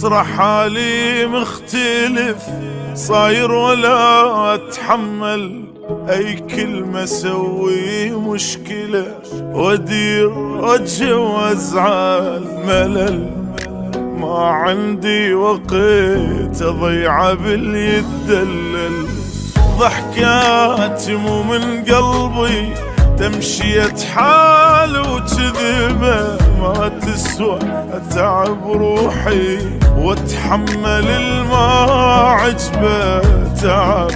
ترى حالي مختلف صاير ولا اتحمل اي كلمة اسوي مشكلة وادير وجه وازعل ملل ما عندي وقت اضيعه باللي يتدلل ضحكاتي مو من قلبي تمشية حال وكذبة ما تسوى اتعب روحي واتحمل الما عجبه تعب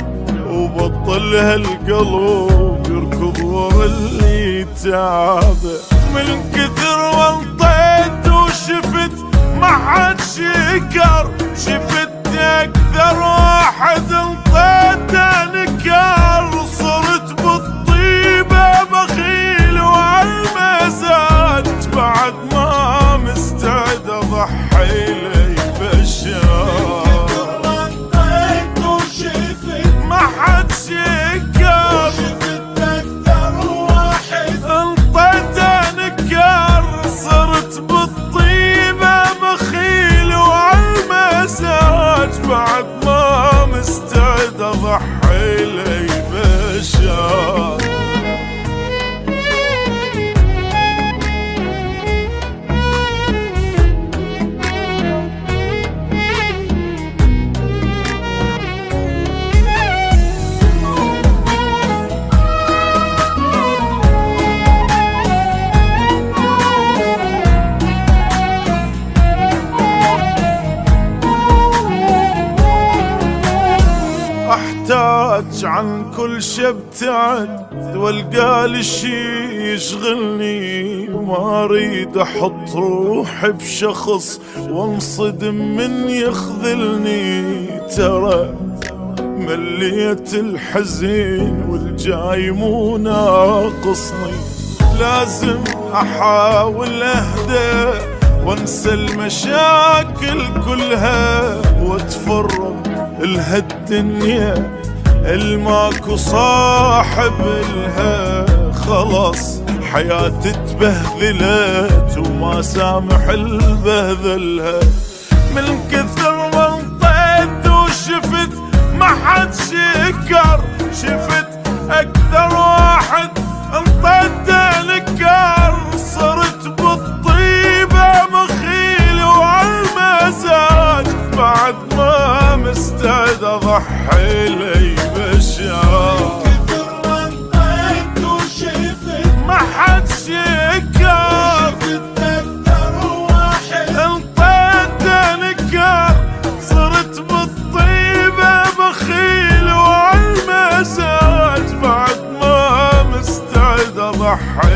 وبطل هالقلب يركض ورا اللي تعبه من كثر وانطيت وشفت ما حد شكر شفت اكثر واحد انطيته نكر صرت بالطيبه بخيل وعالمزاج بعد ما مستعد اضحي لي بشار ما حد شكر شفت اكثر واحد انطيته نكر صرت بالطيبه بخيل وعالمزاج بعد ما مستعد اضحي لي بشار احتاج عن كل شي ابتعد والقى لي شي يشغلني ما اريد احط روحي بشخص وانصدم من يخذلني ترى مليت الحزين والجاي مو ناقصني لازم احاول اهدى وانسى المشاكل كلها واتفرغ لهالدنيا الماكو صاحب لها خلاص حياتي تبهذلت وما سامح البهذلها من كثر ما انطيت وشفت ما حد شكر شفت اكثر واحد انطيته نكر صرت بالطيبه بخيل وعالمزاج بعد ما مستعد اضحي لي بشار ما حد شكر شفت اكثر واحد انطيته نكر صرت بالطيبه بخيل وعالمزاج بعد ما مستعد اضحي